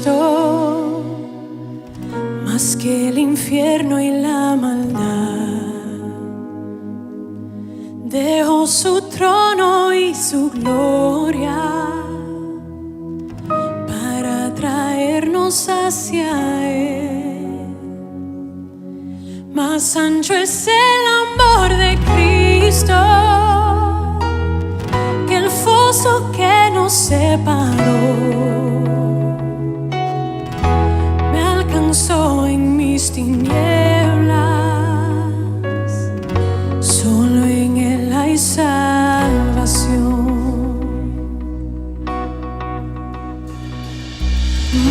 Cristo, más que el infierno y la maldad. Dejó su trono y su gloria para traernos hacia Él. Más ancho es el amor de Cristo que el foso que nos separó. Me alcanzó en mis tinieblas, solo en Él hay salvación.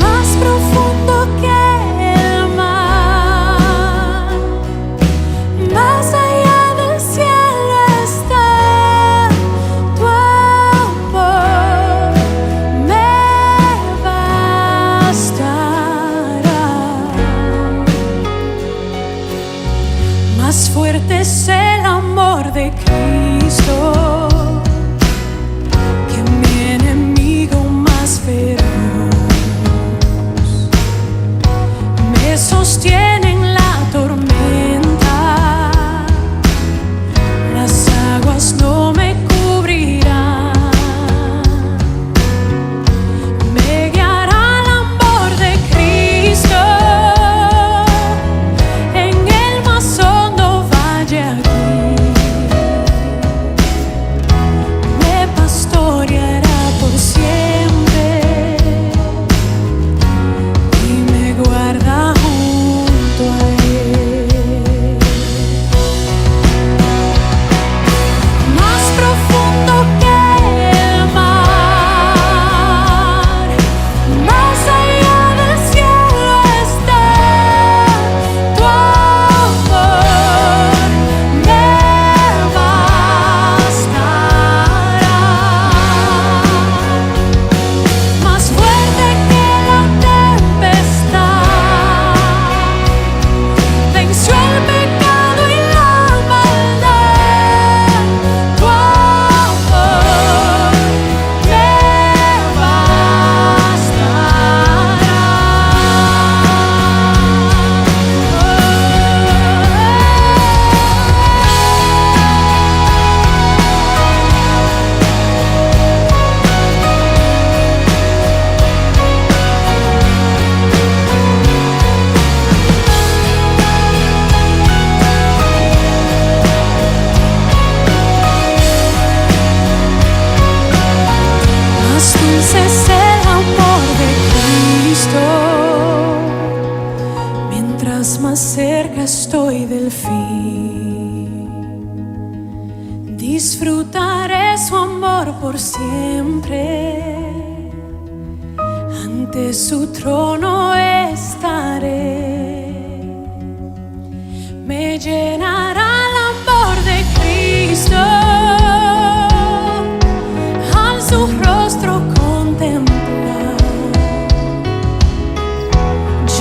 Más profundo que el mar, más allá del cielo está tu amor, me bastará. Más fuerte es el amor de Cristo que mi enemigo más feroz. Me sostiene en la tormenta, las aguas no me cubrirán. Me guiará el amor de Cristo en el más hondo valle aquí. Me pastoreará por siempre y me guarda junto a Él. Más profundo que el mar, más allá del cielo está tu amor, me bastará. Más fuerte que la tempestad, venció el pecado y la maldad. Tu amor me Más dulce es el amor de Cristo, mientras más cerca estoy del fin. Disfrutaré su amor por siempre, ante su trono estaré. Me llenará el amor de Cristo al su rostro contemplar.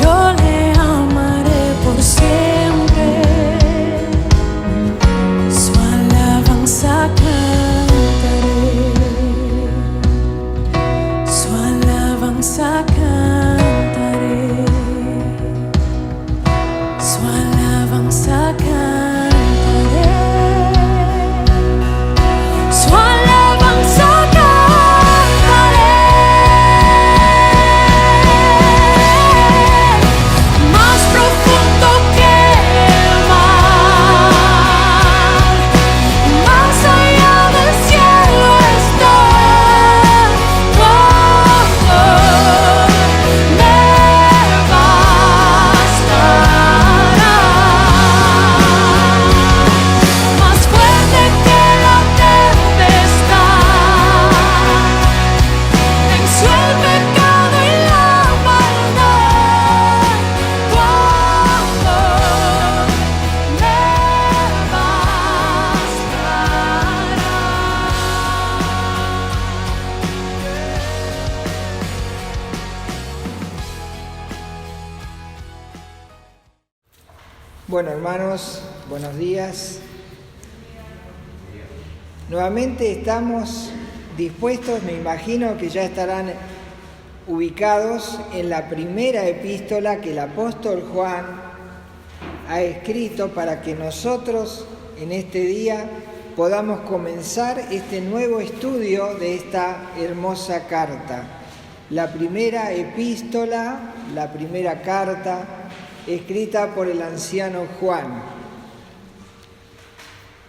Yo le amaré por siempre, su alabanza cantaré, su alabanza cantaré, su alabanza cantaré, su alabanza cantaré. Más profundo que el mar, más allá del cielo está tu amor, me bastará. Más fuerte que la tempestad, venció el pecado y la maldad. Tu amor me Bueno, hermanos, buenos días. Nuevamente estamos dispuestos, me imagino que ya estarán ubicados en la primera epístola que el apóstol Juan ha escrito para que nosotros en este día podamos comenzar este nuevo estudio de esta hermosa carta. La primera epístola, la primera carta escrita por el anciano Juan.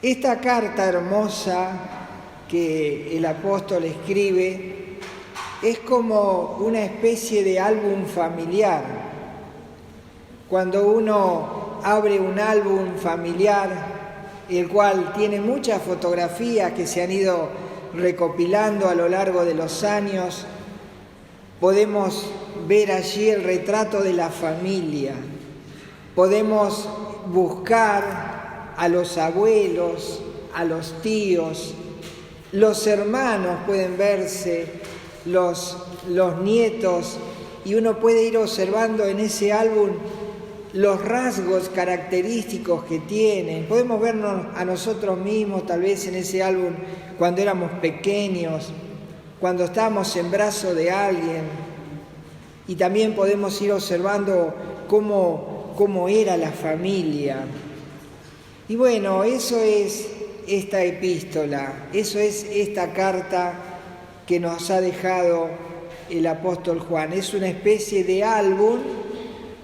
Esta carta hermosa que el apóstol escribe es como una especie de álbum familiar. Cuando uno abre un álbum familiar, el cual tiene muchas fotografías que se han ido recopilando a lo largo de los años, podemos ver allí el retrato de la familia. Podemos buscar a los abuelos, a los tíos, los hermanos pueden verse, los nietos, y uno puede ir observando en ese álbum los rasgos característicos que tienen. Podemos vernos a nosotros mismos tal vez en ese álbum cuando éramos pequeños, cuando estábamos en brazos de alguien, y también podemos ir observando cómo era la familia. Y bueno, eso es esta epístola, eso es esta carta que nos ha dejado el apóstol Juan. Es una especie de álbum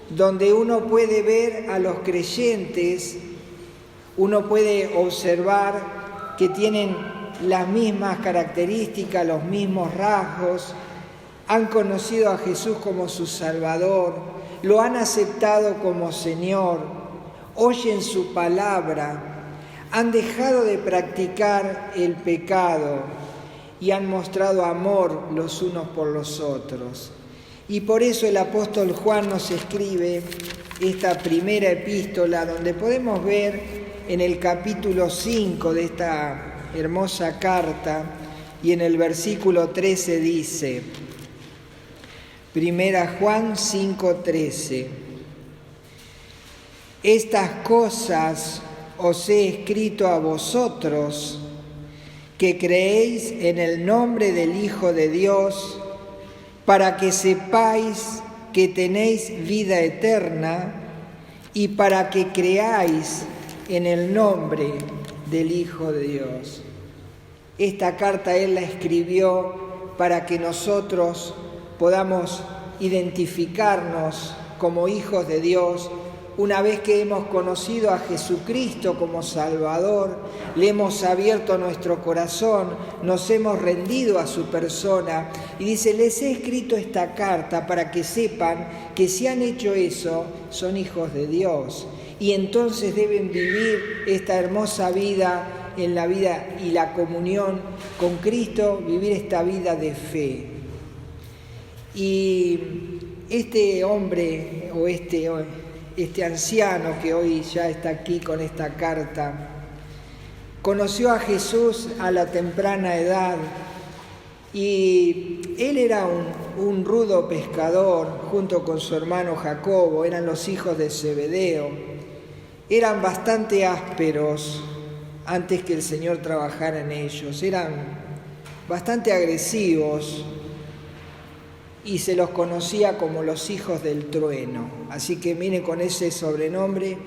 donde uno puede ver a los creyentes, uno puede observar que tienen las mismas características, los mismos rasgos, han conocido a Jesús como su Salvador, lo han aceptado como Señor, oyen su palabra, han dejado de practicar el pecado y han mostrado amor los unos por los otros. Y por eso el apóstol Juan nos escribe esta primera epístola, donde podemos ver en el capítulo 5 de esta hermosa carta, y en el versículo 13 dice, Primera Juan 5:13, estas cosas os he escrito a vosotros, que creéis en el nombre del Hijo de Dios, para que sepáis que tenéis vida eterna y para que creáis en el nombre del Hijo de Dios. Esta carta Él la escribió para que nosotros podamos identificarnos como hijos de Dios. Una vez que hemos conocido a Jesucristo como Salvador, le hemos abierto nuestro corazón, nos hemos rendido a su persona, y dice, les he escrito esta carta para que sepan que si han hecho eso, son hijos de Dios, y entonces deben vivir esta hermosa vida en la vida y la comunión con Cristo, vivir esta vida de fe. Y este hombre o este anciano que hoy ya está aquí con esta carta, conoció a Jesús a la temprana edad, y él era un rudo pescador junto con su hermano Jacobo, eran los hijos de Zebedeo, eran bastante ásperos antes que el Señor trabajara en ellos, eran bastante agresivos, y se los conocía como los hijos del trueno. Así que mire, con ese sobrenombre,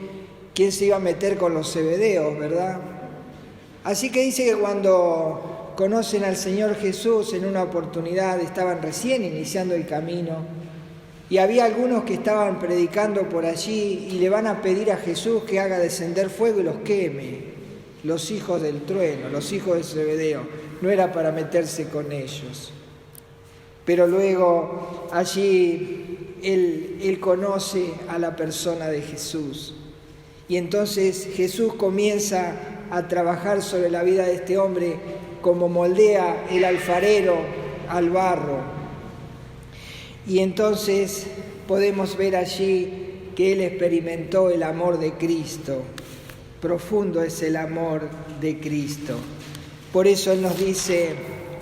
¿quién se iba a meter con los Zebedeos, verdad? Así que dice que cuando conocen al Señor Jesús en una oportunidad, estaban recién iniciando el camino, y había algunos que estaban predicando por allí y le van a pedir a Jesús que haga descender fuego y los queme. Los hijos del trueno, los hijos de Zebedeo, no era para meterse con ellos. Pero luego allí él conoce a la persona de Jesús. Y entonces Jesús comienza a trabajar sobre la vida de este hombre como moldea el alfarero al barro. Y entonces podemos ver allí que él experimentó el amor de Cristo. Profundo es el amor de Cristo. Por eso él nos dice,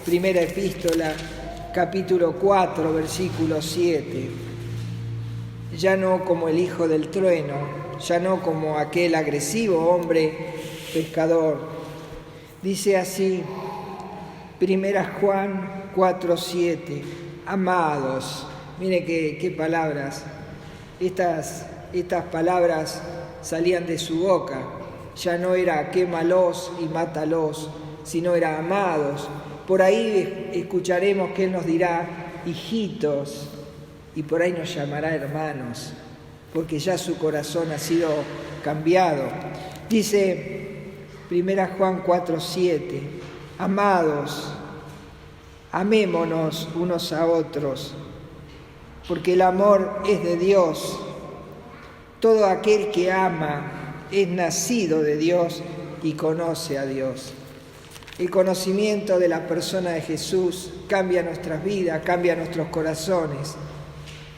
primera epístola, capítulo 4, versículo 7, ya no como el hijo del trueno, ya no como aquel agresivo hombre pescador. Dice así, primera Juan 4, 7, amados. Mire qué palabras. Estas palabras salían de su boca. Ya no era quémalos y mátalos, sino era amados. Por ahí escucharemos que Él nos dirá hijitos, y por ahí nos llamará hermanos, porque ya su corazón ha sido cambiado. Dice 1 Juan 4:7, amados, amémonos unos a otros, porque el amor es de Dios. Todo aquel que ama es nacido de Dios y conoce a Dios. El conocimiento de la persona de Jesús cambia nuestras vidas, cambia nuestros corazones,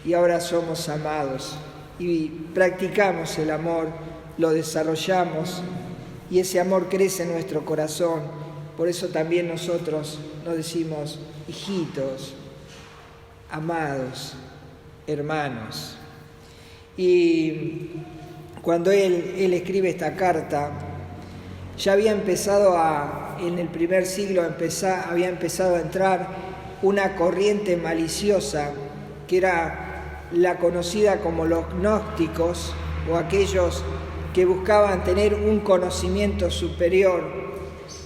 y ahora somos amados y practicamos el amor, lo desarrollamos y ese amor crece en nuestro corazón. Por eso también nosotros nos decimos hijitos, amados, hermanos. Y cuando él escribe esta carta, ya había empezado en el primer siglo había empezado a entrar una corriente maliciosa que era la conocida como los gnósticos, o aquellos que buscaban tener un conocimiento superior,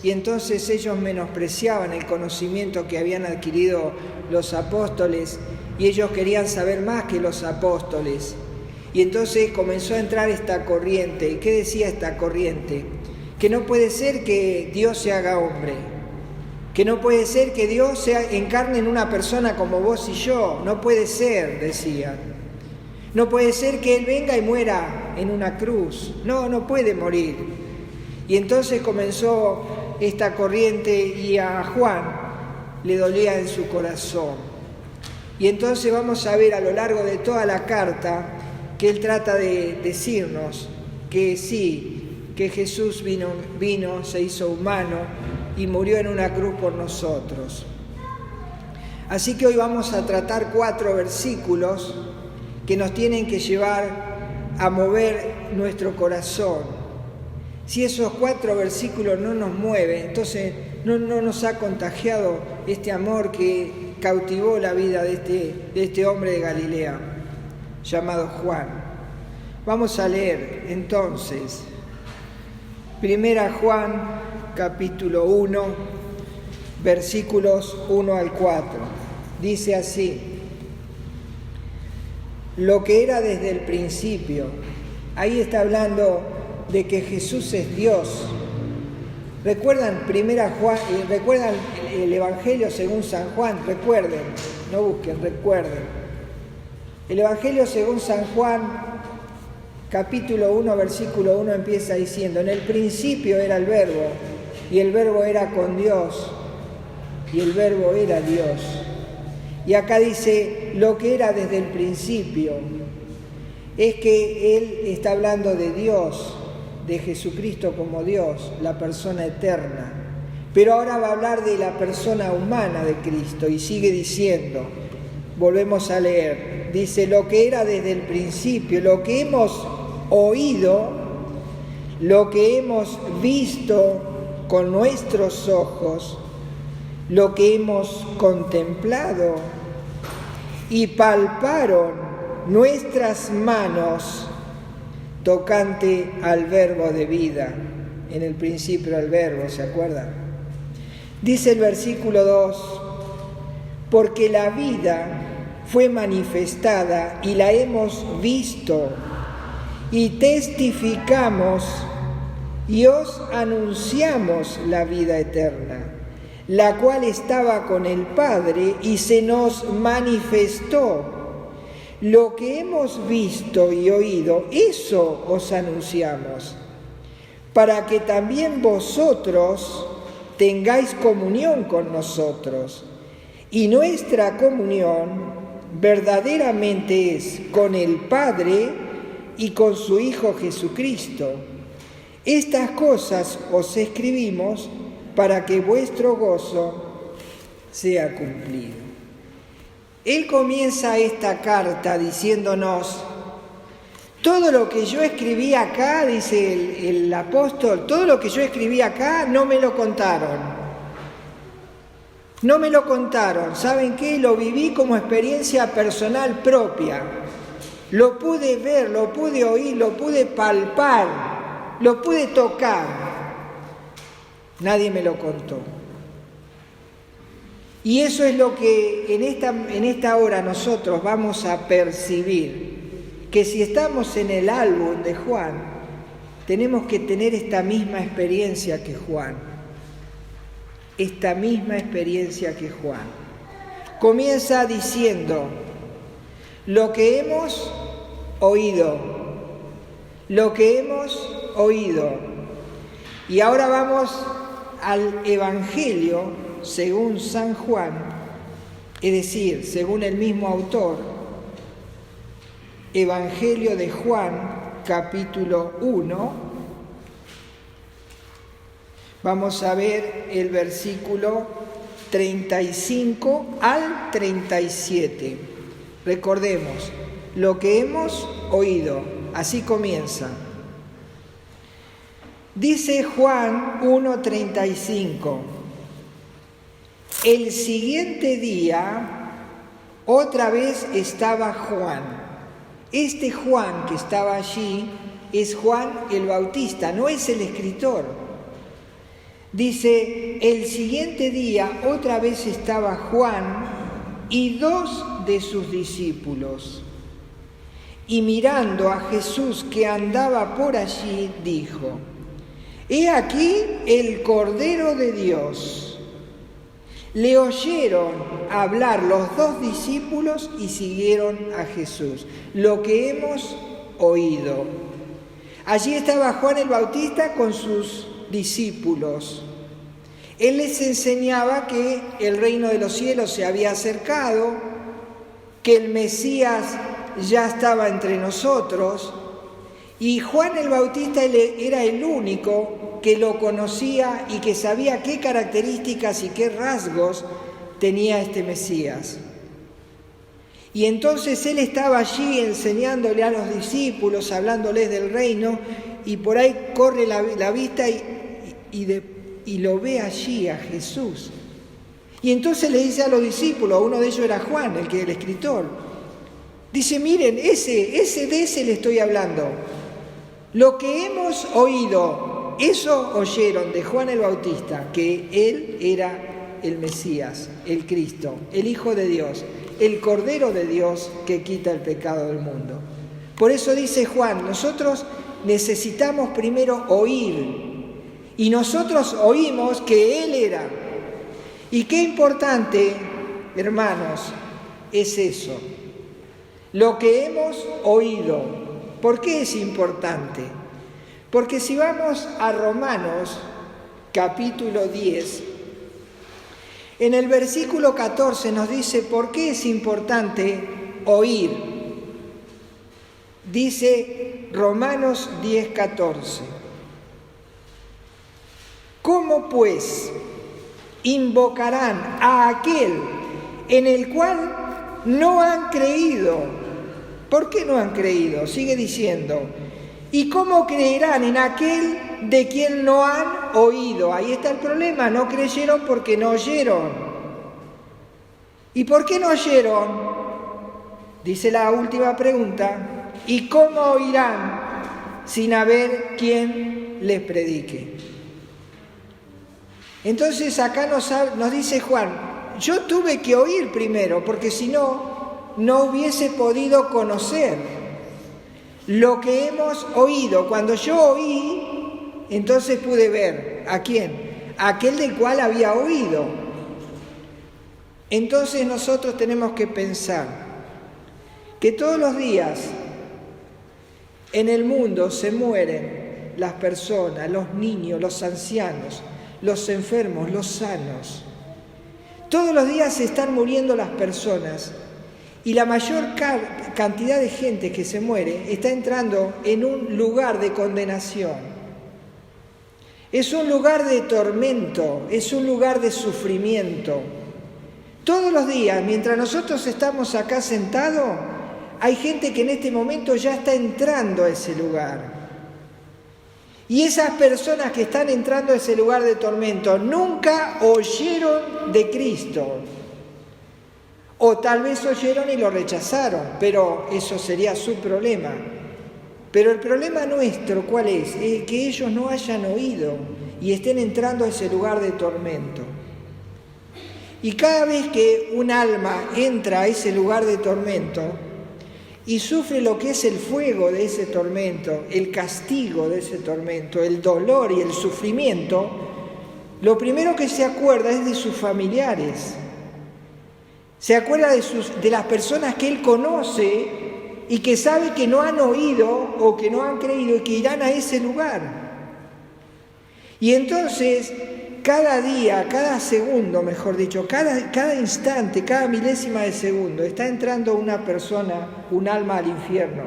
y entonces ellos menospreciaban el conocimiento que habían adquirido los apóstoles, y ellos querían saber más que los apóstoles. Y entonces comenzó a entrar esta corriente. ¿Y qué decía esta corriente? Que no puede ser que Dios se haga hombre, que no puede ser que Dios se encarne en una persona como vos y yo. No puede ser, decían. No puede ser que Él venga y muera en una cruz. No puede morir. Y entonces comenzó esta corriente, y a Juan le dolía en su corazón. Y entonces vamos a ver a lo largo de toda la carta que él trata de decirnos que sí, que Jesús vino, se hizo humano y murió en una cruz por nosotros. Así que hoy vamos a tratar 4 versículos que nos tienen que llevar a mover nuestro corazón. Si esos 4 versículos no nos mueven, entonces no nos ha contagiado este amor que cautivó la vida de este hombre de Galilea, llamado Juan. Vamos a leer entonces 1 Juan capítulo 1, versículos 1 al 4. Dice así: lo que era desde el principio. Ahí está hablando de que Jesús es Dios. ¿Recuerdan recuerdan el Evangelio según San Juan? Recuerden, no busquen, recuerden. El Evangelio según San Juan, capítulo 1, versículo 1, empieza diciendo: en el principio era el Verbo, y el Verbo era con Dios, y el Verbo era Dios. Y acá dice lo que era desde el principio. Es que él está hablando de Dios, de Jesucristo como Dios, la persona eterna. Pero ahora va a hablar de la persona humana de Cristo, y sigue diciendo, volvemos a leer, dice: lo que era desde el principio, lo que hemos oído, lo que hemos visto con nuestros ojos, lo que hemos contemplado y palparon nuestras manos tocante al Verbo de vida. En el principio era el Verbo, ¿se acuerdan? Dice el versículo 2: porque la vida fue manifestada y la hemos visto y testificamos y os anunciamos la vida eterna, la cual estaba con el Padre y se nos manifestó. Lo que hemos visto y oído, eso os anunciamos, para que también vosotros tengáis comunión con nosotros. Y nuestra comunión verdaderamente es con el Padre y con su Hijo Jesucristo. Estas cosas os escribimos para que vuestro gozo sea cumplido. Él comienza esta carta diciéndonos: todo lo que yo escribí acá, dice el apóstol, todo lo que yo escribí acá no me lo contaron. No me lo contaron, ¿saben qué? Lo viví como experiencia personal propia. Lo pude ver, lo pude oír, lo pude palpar, lo pude tocar. Nadie me lo contó. Y eso es lo que en esta hora nosotros vamos a percibir, que si estamos en el álbum de Juan, tenemos que tener esta misma experiencia que Juan. Esta misma experiencia que Juan. Comienza diciendo, lo que hemos oído, lo que hemos oído. Y ahora vamos al Evangelio según San Juan, es decir, según el mismo autor, Evangelio de Juan, capítulo 1. Vamos a ver el versículo 35 al 37. Recordemos, lo que hemos oído, así comienza. Dice Juan 1:35. El siguiente día, otra vez estaba Juan. Este Juan que estaba allí es Juan el Bautista, no es el escritor. Dice, el siguiente día, otra vez estaba Juan y 2 de sus discípulos. Y mirando a Jesús que andaba por allí, dijo, he aquí el Cordero de Dios. Le oyeron hablar los 2 discípulos y siguieron a Jesús. Lo que hemos oído. Allí estaba Juan el Bautista con sus discípulos. Él les enseñaba que el reino de los cielos se había acercado, que el Mesías ya estaba entre nosotros, y Juan el Bautista era el único que lo conocía y que sabía qué características y qué rasgos tenía este Mesías. Y entonces él estaba allí enseñándole a los discípulos, hablándoles del reino, y por ahí corre la vista y lo ve allí a Jesús. Y entonces le dice a los discípulos, uno de ellos era Juan, el escritor, dice, miren, de ese le estoy hablando. Lo que hemos oído, eso oyeron de Juan el Bautista, que él era el Mesías, el Cristo, el Hijo de Dios, el Cordero de Dios que quita el pecado del mundo. Por eso dice Juan, nosotros necesitamos primero oír, y nosotros oímos que Él era. Y qué importante, hermanos, es eso. Lo que hemos oído. ¿Por qué es importante? Porque si vamos a Romanos, capítulo 10, en el versículo 14 nos dice por qué es importante oír. Dice Romanos 10:14. ¿Cómo pues invocarán a aquel en el cual no han creído? ¿Por qué no han creído? Sigue diciendo, ¿y cómo creerán en aquel de quien no han oído? Ahí está el problema, no creyeron porque no oyeron. ¿Y por qué no oyeron? Dice la última pregunta, ¿y cómo oirán sin haber quien les predique? Entonces acá nos dice Juan, yo tuve que oír primero, porque si no hubiese podido conocer lo que hemos oído. Cuando yo oí, entonces pude ver. ¿A quién? A aquel del cual había oído. Entonces nosotros tenemos que pensar que todos los días en el mundo se mueren las personas, los niños, los ancianos, los enfermos, los sanos. Todos los días se están muriendo las personas. Y la mayor cantidad de gente que se muere está entrando en un lugar de condenación. Es un lugar de tormento, es un lugar de sufrimiento. Todos los días, mientras nosotros estamos acá sentados, hay gente que en este momento ya está entrando a ese lugar. Y esas personas que están entrando a ese lugar de tormento nunca oyeron de Cristo. O tal vez oyeron y lo rechazaron, pero eso sería su problema. Pero el problema nuestro, ¿cuál es? Que ellos no hayan oído y estén entrando a ese lugar de tormento. Y cada vez que un alma entra a ese lugar de tormento y sufre lo que es el fuego de ese tormento, el castigo de ese tormento, el dolor y el sufrimiento, lo primero que se acuerda es de sus familiares. Se acuerda de las personas que él conoce y que sabe que no han oído o que no han creído y que irán a ese lugar. Y entonces, cada día, cada segundo, mejor dicho, cada instante, cada milésima de segundo, está entrando una persona, un alma al infierno.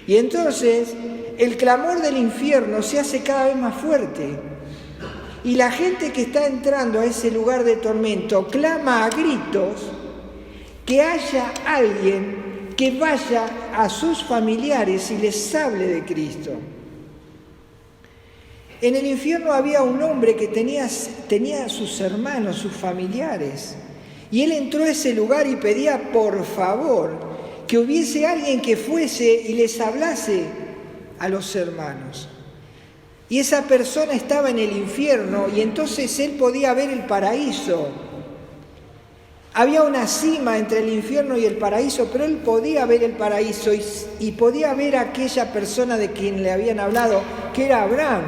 Y entonces, el clamor del infierno se hace cada vez más fuerte. Y la gente que está entrando a ese lugar de tormento clama a gritos que haya alguien que vaya a sus familiares y les hable de Cristo. En el infierno había un hombre que tenía a sus hermanos, sus familiares, y él entró a ese lugar y pedía por favor que hubiese alguien que fuese y les hablase a los hermanos. Y esa persona estaba en el infierno y entonces él podía ver el paraíso. Había una cima entre el infierno y el paraíso, pero él podía ver el paraíso y podía ver a aquella persona de quien le habían hablado, que era Abraham.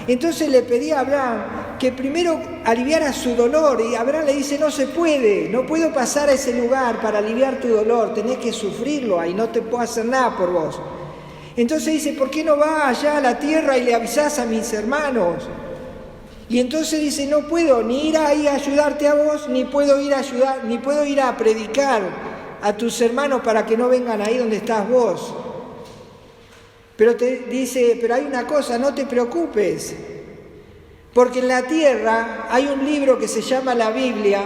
Entonces le pedía a Abraham que primero aliviara su dolor y Abraham le dice, no se puede, no puedo pasar a ese lugar para aliviar tu dolor, tenés que sufrirlo ahí, no te puedo hacer nada por vos. Entonces dice, ¿por qué no vas allá a la tierra y le avisás a mis hermanos? Y entonces dice, no puedo ni ir ahí a ayudarte a vos, ni puedo ir a predicar a tus hermanos para que no vengan ahí donde estás vos. Pero te dice, pero hay una cosa, no te preocupes, porque en la tierra hay un libro que se llama la Biblia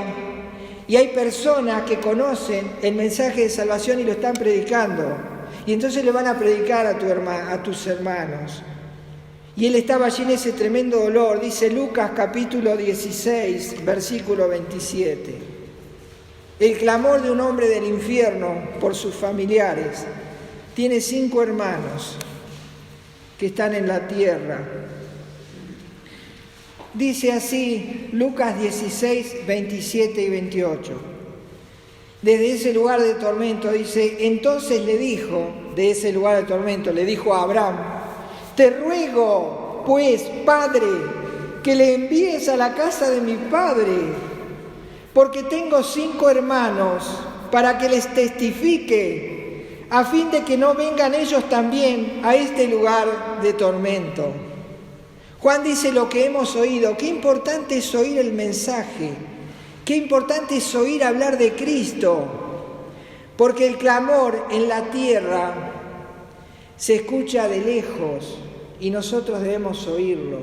y hay personas que conocen el mensaje de salvación y lo están predicando. Y entonces le van a predicar a tus hermanos. Y él estaba allí en ese tremendo dolor. Dice Lucas capítulo 16, versículo 27. El clamor de un hombre del infierno por sus familiares. Tiene 5 hermanos que están en la tierra. Dice así Lucas 16, 27 y 28. Desde ese lugar de tormento, dice, entonces le dijo, de ese lugar de tormento, le dijo a Abraham, te ruego, pues, Padre, que le envíes a la casa de mi padre, porque tengo 5 hermanos, para que les testifique, a fin de que no vengan ellos también a este lugar de tormento. Juan dice lo que hemos oído, qué importante es oír el mensaje. Qué importante es oír hablar de Cristo, porque el clamor en la tierra se escucha de lejos y nosotros debemos oírlo.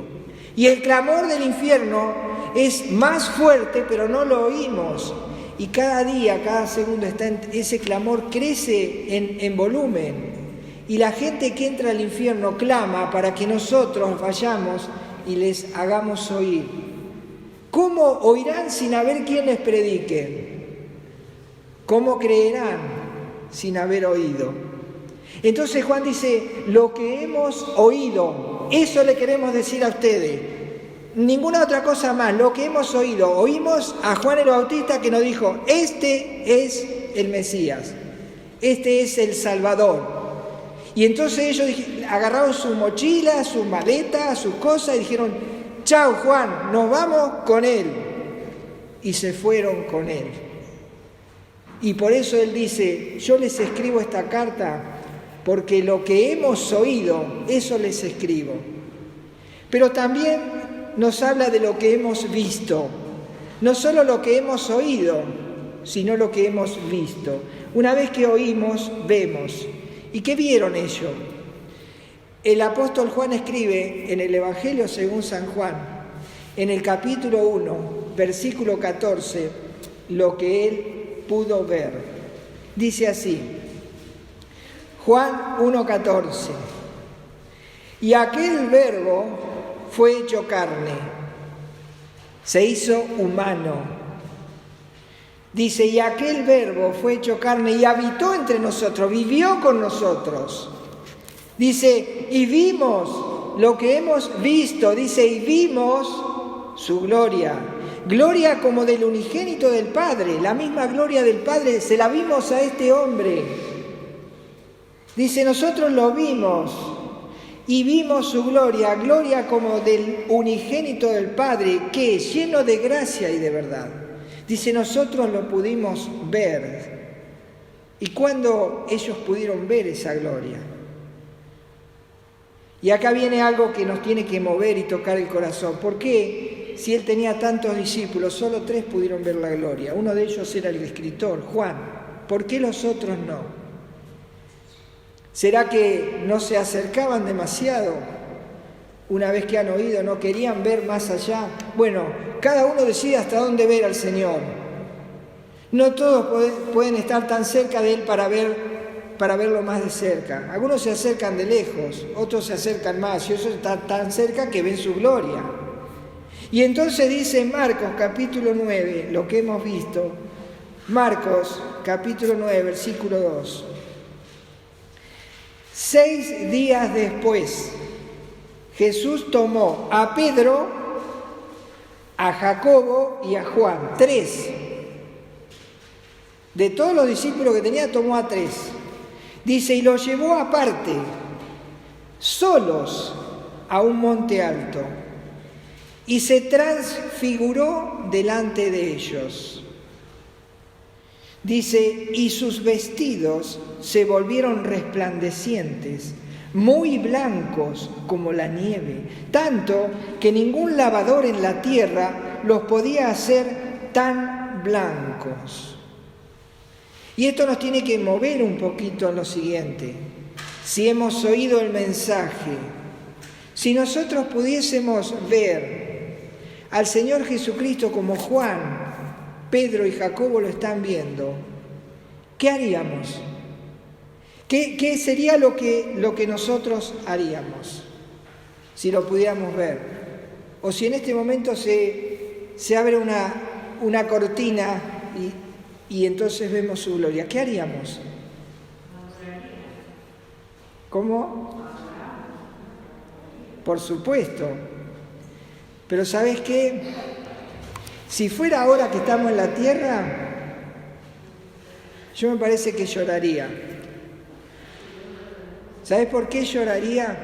Y el clamor del infierno es más fuerte, pero no lo oímos. Y cada día, cada segundo, ese clamor crece en volumen. Y la gente que entra al infierno clama para que nosotros vayamos y les hagamos oír. ¿Cómo oirán sin haber quien les predique? ¿Cómo creerán sin haber oído? Entonces Juan dice, lo que hemos oído, eso le queremos decir a ustedes. Ninguna otra cosa más, lo que hemos oído. Oímos a Juan el Bautista que nos dijo, este es el Mesías, este es el Salvador. Y entonces ellos agarraron su mochila, su maleta, sus cosas y dijeron, chao Juan, nos vamos con él. Y se fueron con él. Y por eso él dice, yo les escribo esta carta porque lo que hemos oído, eso les escribo. Pero también nos habla de lo que hemos visto. No solo lo que hemos oído, sino lo que hemos visto. Una vez que oímos, vemos. ¿Y qué vieron ellos? El apóstol Juan escribe en el Evangelio según San Juan, en el capítulo 1, versículo 14, lo que él pudo ver. Dice así, Juan 1:14, Y aquel verbo fue hecho carne, se hizo humano. Dice, y aquel verbo fue hecho carne y habitó entre nosotros, vivió con nosotros. Dice, y vimos lo que hemos visto, dice, y vimos su gloria. Gloria como del unigénito del Padre, la misma gloria del Padre, se la vimos a este hombre. Dice, nosotros lo vimos y vimos su gloria, gloria como del unigénito del Padre, que es lleno de gracia y de verdad. Dice, nosotros lo pudimos ver. ¿Y cuándo ellos pudieron ver esa gloria? Y acá viene algo que nos tiene que mover y tocar el corazón. ¿Por qué? Si él tenía tantos discípulos, solo 3 pudieron ver la gloria. Uno de ellos era el escritor, Juan. ¿Por qué los otros no? ¿Será que no se acercaban demasiado? Una vez que han oído, no querían ver más allá. Bueno, cada uno decide hasta dónde ver al Señor. No todos pueden estar tan cerca de Él para verlo más de cerca. Algunos se acercan de lejos, otros se acercan más, y otros están tan cerca que ven su gloria. Y entonces dice en Marcos capítulo 9, lo que hemos visto, Marcos capítulo 9, versículo 2. 6 días después, Jesús tomó a Pedro, a Jacobo y a Juan, 3. De todos los discípulos que tenía, tomó a 3. Dice, y los llevó aparte, solos, a un monte alto, y se transfiguró delante de ellos. Dice, y sus vestidos se volvieron resplandecientes, muy blancos como la nieve, tanto que ningún lavador en la tierra los podía hacer tan blancos. Y esto nos tiene que mover un poquito en lo siguiente. Si hemos oído el mensaje, si nosotros pudiésemos ver al Señor Jesucristo como Juan, Pedro y Jacobo lo están viendo, ¿qué haríamos? ¿Qué sería lo que nosotros haríamos si lo pudiéramos ver? O si en este momento se abre una cortina y entonces vemos su gloria, ¿qué haríamos? ¿Cómo? Por supuesto. Pero ¿sabes qué? Si fuera ahora que estamos en la tierra, yo me parece que lloraría. ¿Sabes por qué lloraría?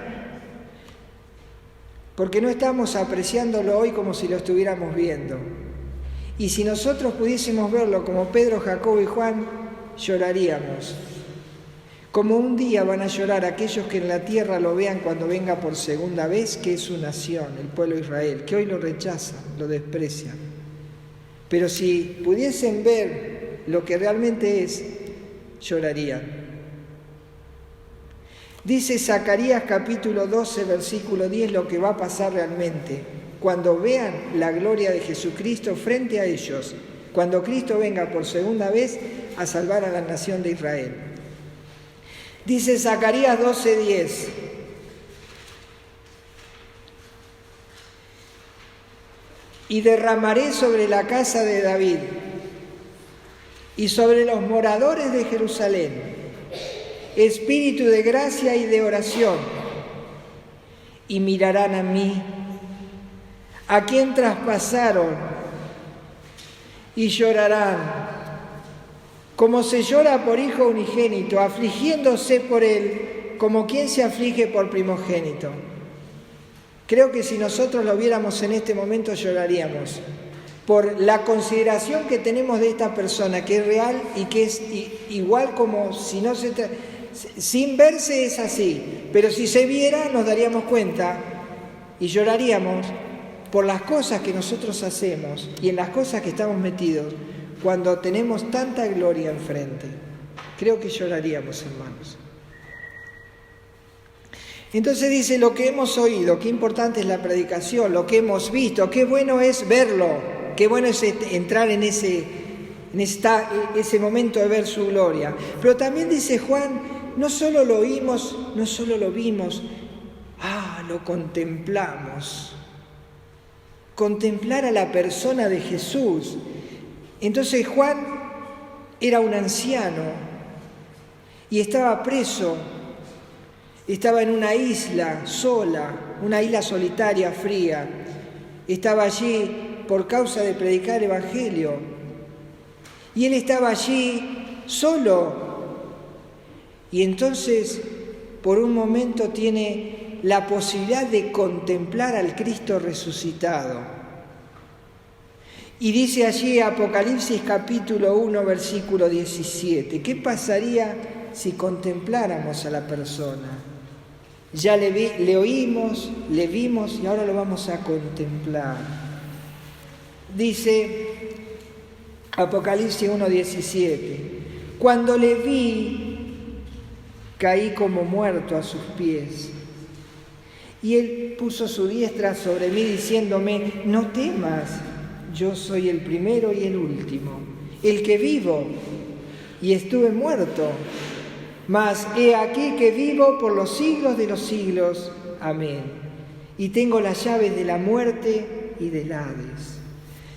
Porque no estamos apreciándolo hoy como si lo estuviéramos viendo. Y si nosotros pudiésemos verlo como Pedro, Jacobo y Juan, lloraríamos. Como un día van a llorar aquellos que en la tierra lo vean cuando venga por segunda vez, que es su nación, el pueblo de Israel, que hoy lo rechazan, lo desprecian. Pero si pudiesen ver lo que realmente es, llorarían. Dice Zacarías capítulo 12, versículo 10, lo que va a pasar realmente. Cuando vean la gloria de Jesucristo frente a ellos, cuando Cristo venga por segunda vez a salvar a la nación de Israel. Dice Zacarías 12:10. Y derramaré sobre la casa de David y sobre los moradores de Jerusalén espíritu de gracia y de oración, y mirarán a mí, a quien traspasaron, y llorarán, como se llora por hijo unigénito, afligiéndose por él, como quien se aflige por primogénito. Creo que si nosotros lo viéramos en este momento lloraríamos, por la consideración que tenemos de esta persona, que es real y que es igual como si no se... Sin verse es así, pero si se viera nos daríamos cuenta y lloraríamos por las cosas que nosotros hacemos y en las cosas que estamos metidos cuando tenemos tanta gloria enfrente. Creo que lloraríamos, hermanos. Entonces dice, lo que hemos oído, qué importante es la predicación, lo que hemos visto, qué bueno es verlo, qué bueno es entrar en ese momento de ver su gloria. Pero también dice Juan, no solo lo oímos, no solo lo vimos, lo contemplamos. Contemplar a la persona de Jesús. Entonces Juan era un anciano y estaba preso, estaba en una isla sola, una isla solitaria, fría. Estaba allí por causa de predicar el Evangelio. Y él estaba allí solo. Y entonces, por un momento, tiene la posibilidad de contemplar al Cristo resucitado. Y dice allí Apocalipsis capítulo 1, versículo 17, ¿qué pasaría si contempláramos a la persona? Ya le oímos, le vimos y ahora lo vamos a contemplar. Dice Apocalipsis 1, 17, cuando le vi, caí como muerto a sus pies. Y él puso su diestra sobre mí diciéndome, no temas, yo soy el primero y el último, el que vivo y estuve muerto, mas he aquí que vivo por los siglos de los siglos. Amén. Y tengo las llaves de la muerte y del Hades.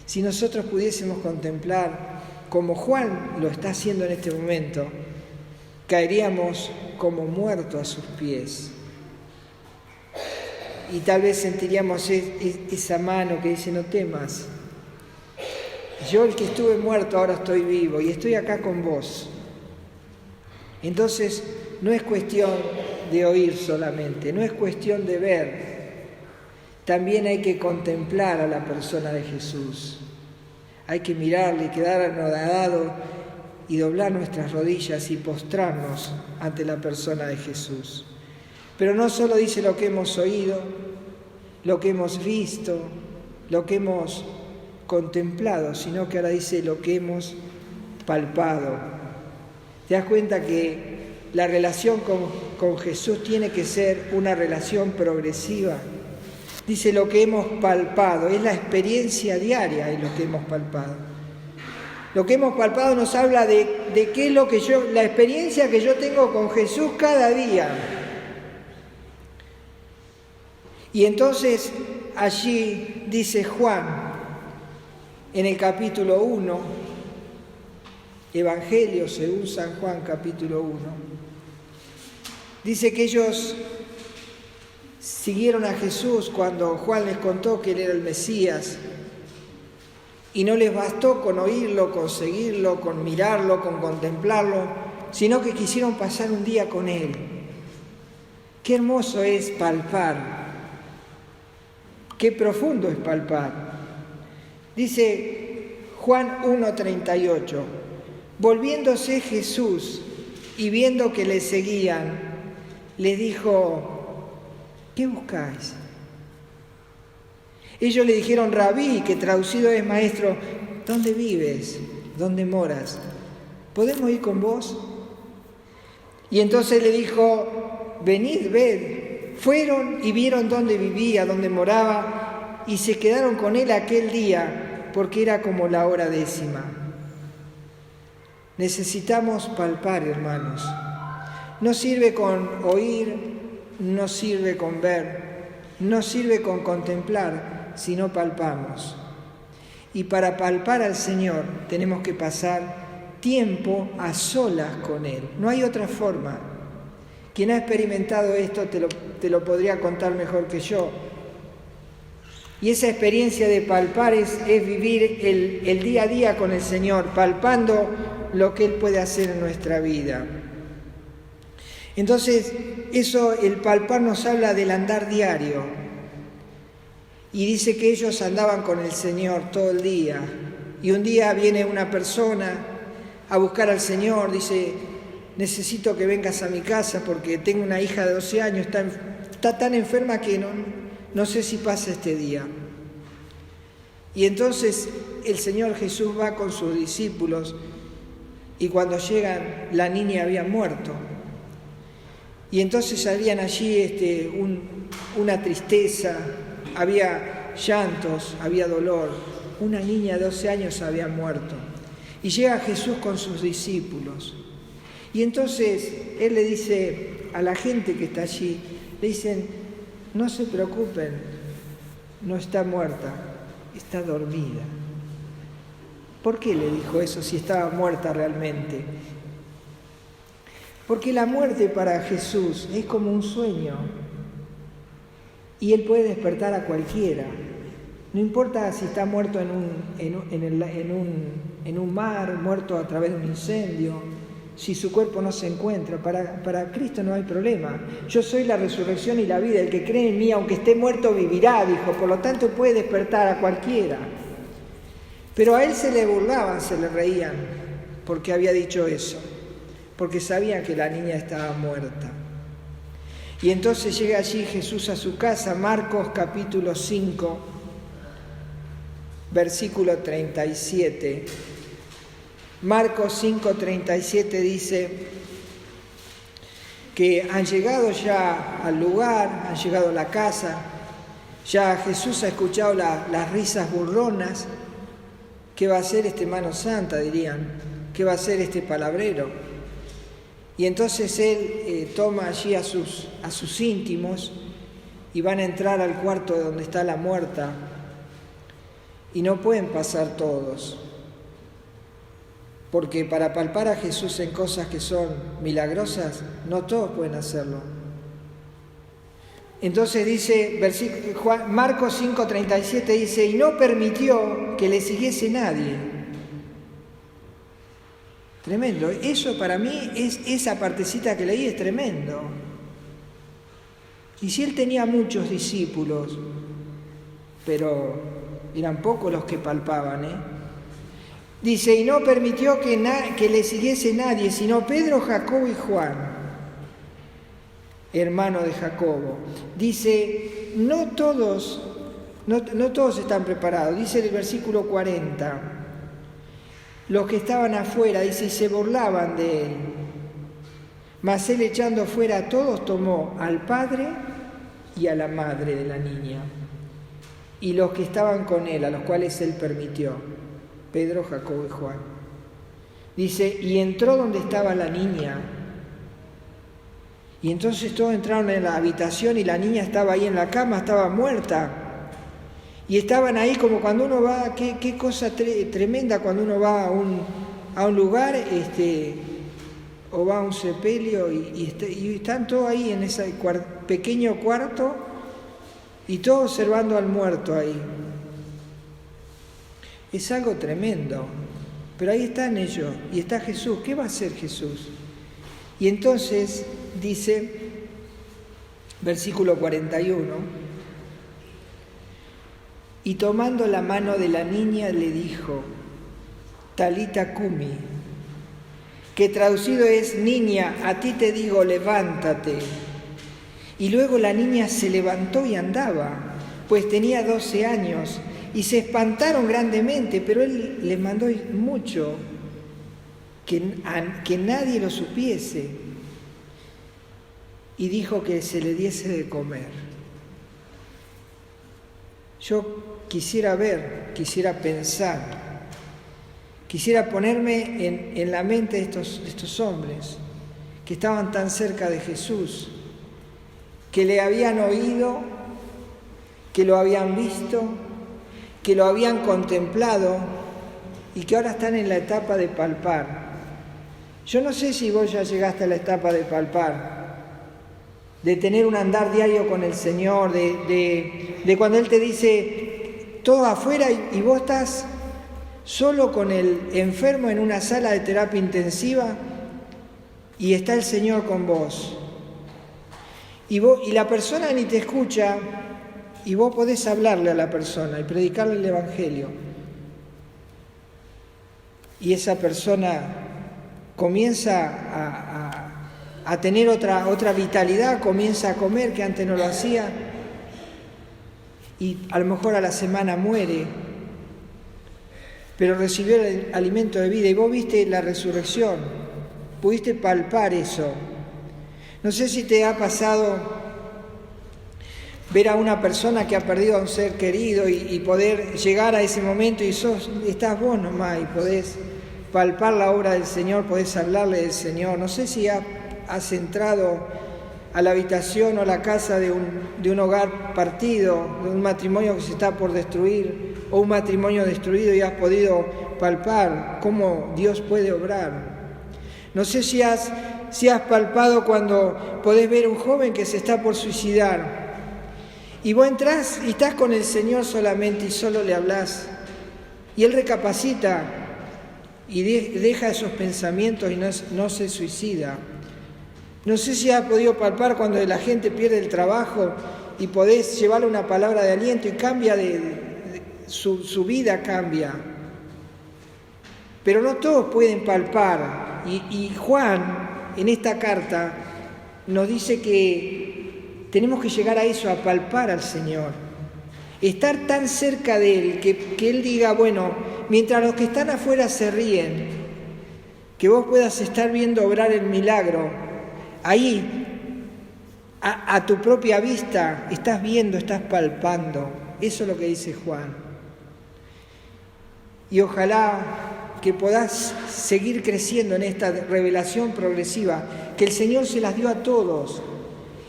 Si nosotros pudiésemos contemplar, como Juan lo está haciendo en este momento, caeríamos como muertos a sus pies. Y tal vez sentiríamos esa mano que dice, no temas. Yo, el que estuve muerto, ahora estoy vivo y estoy acá con vos. Entonces, no es cuestión de oír solamente, no es cuestión de ver. También hay que contemplar a la persona de Jesús. Hay que mirarle, quedar anodado y doblar nuestras rodillas y postrarnos ante la persona de Jesús. Pero no solo dice lo que hemos oído, lo que hemos visto, lo que hemos contemplado, sino que ahora dice lo que hemos palpado. ¿Te das cuenta que la relación con Jesús tiene que ser una relación progresiva? Dice lo que hemos palpado, es la experiencia diaria en lo que hemos palpado. Lo que hemos palpado nos habla de qué es lo que la experiencia que yo tengo con Jesús cada día. Y entonces allí dice Juan, en el capítulo 1, Evangelio según San Juan, capítulo 1, dice que ellos siguieron a Jesús cuando Juan les contó que él era el Mesías y no les bastó con oírlo, con seguirlo, con mirarlo, con contemplarlo, sino que quisieron pasar un día con él. Qué hermoso es palpar, qué profundo es palpar. Dice Juan 1:38, volviéndose Jesús y viendo que le seguían, les dijo, ¿qué buscáis? Ellos le dijeron, Rabí, que traducido es maestro, ¿dónde vives? ¿Dónde moras? ¿Podemos ir con vos? Y entonces le dijo, venid, ved. Fueron y vieron dónde vivía, dónde moraba, y se quedaron con él aquel día, porque era como la hora 10. Necesitamos palpar, hermanos. No sirve con oír, no sirve con ver, no sirve con contemplar, si no palpamos. Y para palpar al Señor tenemos que pasar tiempo a solas con Él. No hay otra forma. Quien ha experimentado esto te lo podría contar mejor que yo. Y esa experiencia de palpar es vivir el día a día con el Señor, palpando lo que Él puede hacer en nuestra vida. Entonces, el palpar nos habla del andar diario. Y dice que ellos andaban con el Señor todo el día. Y un día viene una persona a buscar al Señor, dice, necesito que vengas a mi casa porque tengo una hija de 12 años, está tan enferma que no sé si pasa este día. Y entonces el Señor Jesús va con sus discípulos y cuando llegan la niña había muerto. Y entonces habían allí una tristeza, había llantos, había dolor. Una niña de 12 años había muerto. Y llega Jesús con sus discípulos. Y entonces Él le dice a la gente que está allí, le dicen, no se preocupen, no está muerta, está dormida. ¿Por qué le dijo eso si estaba muerta realmente? Porque la muerte para Jesús es como un sueño y Él puede despertar a cualquiera. No importa si está muerto en un mar, muerto a través de un incendio, si su cuerpo no se encuentra. Para Cristo no hay problema. Yo soy la resurrección y la vida. El que cree en mí, aunque esté muerto, vivirá, dijo. Por lo tanto, puede despertar a cualquiera. Pero a Él se le burlaban, se le reían, porque había dicho eso. Porque sabían que la niña estaba muerta. Y entonces llega allí Jesús a su casa, Marcos capítulo 5, versículo 37. Marcos 5:37 dice que han llegado ya al lugar, han llegado a la casa, ya Jesús ha escuchado las risas burlonas. ¿Qué va a hacer este mano santa?, dirían. ¿Qué va a hacer este palabrero? Y entonces Él toma allí a sus íntimos y van a entrar al cuarto donde está la muerta. Y no pueden pasar todos, porque para palpar a Jesús en cosas que son milagrosas, no todos pueden hacerlo. Entonces dice, Marcos 5:37 dice, y no permitió que le siguiese nadie. Tremendo. Eso para mí, esa partecita que leí es tremendo. Y si Él tenía muchos discípulos, pero eran pocos los que palpaban, Dice, y no permitió que le siguiese nadie, sino Pedro, Jacobo y Juan, hermano de Jacobo. Dice, no todos están preparados. Dice el versículo 40, los que estaban afuera, dice, y se burlaban de Él. Mas Él, echando fuera a todos, tomó al padre y a la madre de la niña, y los que estaban con Él, a los cuales Él permitió, Pedro, Jacobo y Juan. Dice, y entró donde estaba la niña. Y entonces todos entraron en la habitación y la niña estaba ahí en la cama, estaba muerta. Y estaban ahí como cuando uno va, qué cosa tremenda cuando uno va a un lugar, o va a un sepelio y están todos ahí en ese pequeño cuarto y todos observando al muerto ahí. Es algo tremendo, pero ahí están ellos y está Jesús. ¿Qué va a hacer Jesús? Y entonces dice, versículo 41, y tomando la mano de la niña le dijo, Talita cumi, que traducido es, niña, a ti te digo, levántate. Y luego la niña se levantó y andaba, pues tenía 12 años, y se espantaron grandemente, pero Él les mandó mucho que nadie lo supiese, y dijo que se le diese de comer. Yo quisiera ver, quisiera pensar, quisiera ponerme en la mente de estos hombres que estaban tan cerca de Jesús, que le habían oído, que lo habían visto, que lo habían contemplado y que ahora están en la etapa de palpar. Yo no sé si vos ya llegaste a la etapa de palpar, de tener un andar diario con el Señor, de cuando Él te dice todo afuera y vos estás solo con el enfermo en una sala de terapia intensiva y está el Señor con vos. Y la persona ni te escucha y vos podés hablarle a la persona y predicarle el Evangelio. Y esa persona comienza a tener otra vitalidad, comienza a comer que antes no lo hacía y a lo mejor a la semana muere, pero recibió el alimento de vida y vos viste la resurrección, pudiste palpar eso. No sé si te ha pasado ver a una persona que ha perdido a un ser querido y poder llegar a ese momento y estás vos nomás y podés palpar la obra del Señor, podés hablarle del Señor. No sé si has entrado a la habitación o a la casa de un hogar partido, de un matrimonio que se está por destruir, o un matrimonio destruido, y has podido palpar cómo Dios puede obrar. No sé si has palpado cuando podés ver a un joven que se está por suicidar, y vos entrás y estás con el Señor solamente y solo le hablás, y Él recapacita y deja esos pensamientos y no se suicida. No sé si has podido palpar cuando la gente pierde el trabajo y podés llevarle una palabra de aliento y cambia su vida cambia. Pero no todos pueden palpar. Y Juan, en esta carta, nos dice que tenemos que llegar a eso, a palpar al Señor. Estar tan cerca de Él, que Él diga, bueno, mientras los que están afuera se ríen, que vos puedas estar viendo obrar el milagro. Ahí, a tu propia vista, estás viendo, estás palpando. Eso es lo que dice Juan. Y ojalá que podás seguir creciendo en esta revelación progresiva, que el Señor se las dio a todos.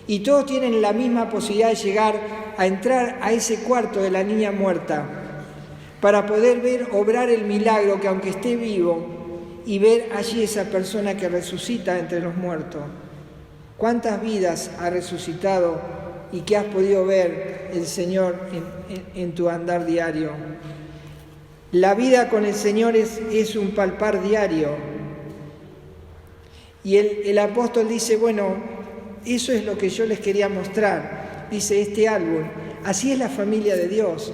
Y todos tienen la misma posibilidad de llegar a entrar a ese cuarto de la niña muerta, para poder ver obrar el milagro, que aunque esté vivo, y ver allí esa persona que resucita entre los muertos. ¿Cuántas vidas ha resucitado y que has podido ver el Señor en tu andar diario? La vida con el Señor es un palpar diario. Y el apóstol dice, bueno, eso es lo que yo les quería mostrar. Dice este álbum, así es la familia de Dios.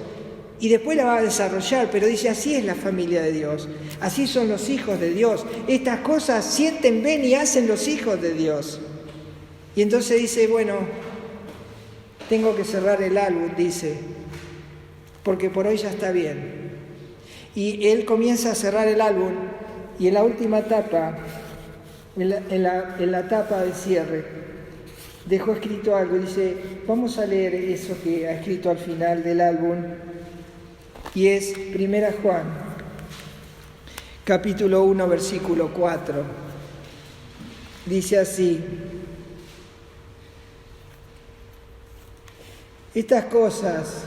Y después la va a desarrollar, pero dice, así es la familia de Dios. Así son los hijos de Dios. Estas cosas sienten, ven y hacen los hijos de Dios. Y entonces dice, bueno, tengo que cerrar el álbum, dice, porque por hoy ya está bien. Y él comienza a cerrar el álbum, y en la última etapa, en la etapa de cierre, dejó escrito algo. Dice, vamos a leer eso que ha escrito al final del álbum, y es 1 Juan, capítulo 1, versículo 4. Dice así: estas cosas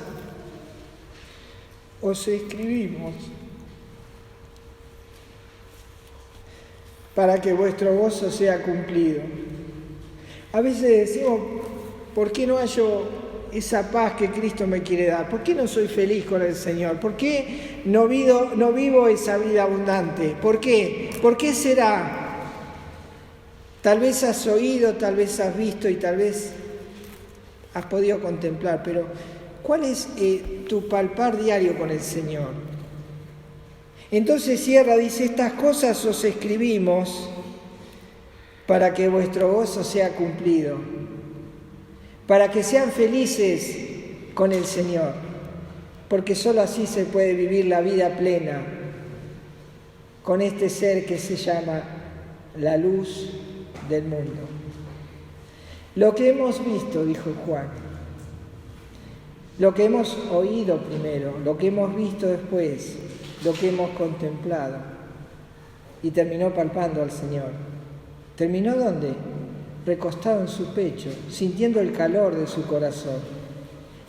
os escribimos para que vuestro gozo sea cumplido. A veces decimos, ¿por qué no hallo esa paz que Cristo me quiere dar? ¿Por qué no soy feliz con el Señor? ¿Por qué no vivo esa vida abundante? ¿Por qué? ¿Por qué será? Tal vez has oído, tal vez has visto y tal vez has podido contemplar, pero ¿cuál es tu palpar diario con el Señor? Entonces cierra, dice, estas cosas os escribimos para que vuestro gozo sea cumplido, para que sean felices con el Señor, porque sólo así se puede vivir la vida plena con este ser que se llama la luz del mundo. Lo que hemos visto, dijo Juan, lo que hemos oído primero, lo que hemos visto después, lo que hemos contemplado. Y terminó palpando al Señor. ¿Terminó dónde? Recostado en su pecho, sintiendo el calor de su corazón.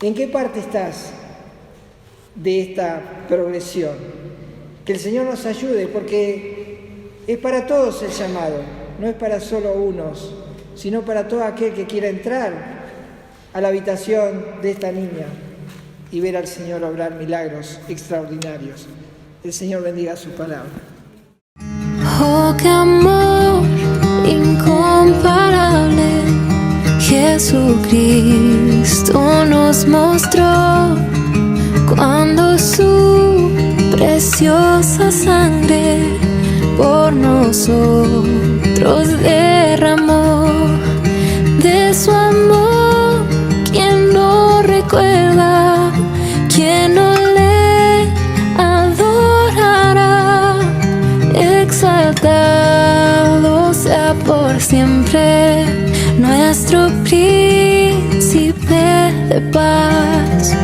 ¿En qué parte estás de esta progresión? Que el Señor nos ayude, porque es para todos el llamado, no es para solo unos, sino para todo aquel que quiera entrar a la habitación de esta niña y ver al Señor obrar milagros extraordinarios. El Señor bendiga su palabra. Oh, qué amor incomparable, Jesucristo nos mostró cuando su preciosa sangre por nosotros derramó. De su amor, ¿quién no recuerda? ¿Quién no le adorará? Exaltado sea por siempre nuestro príncipe de paz.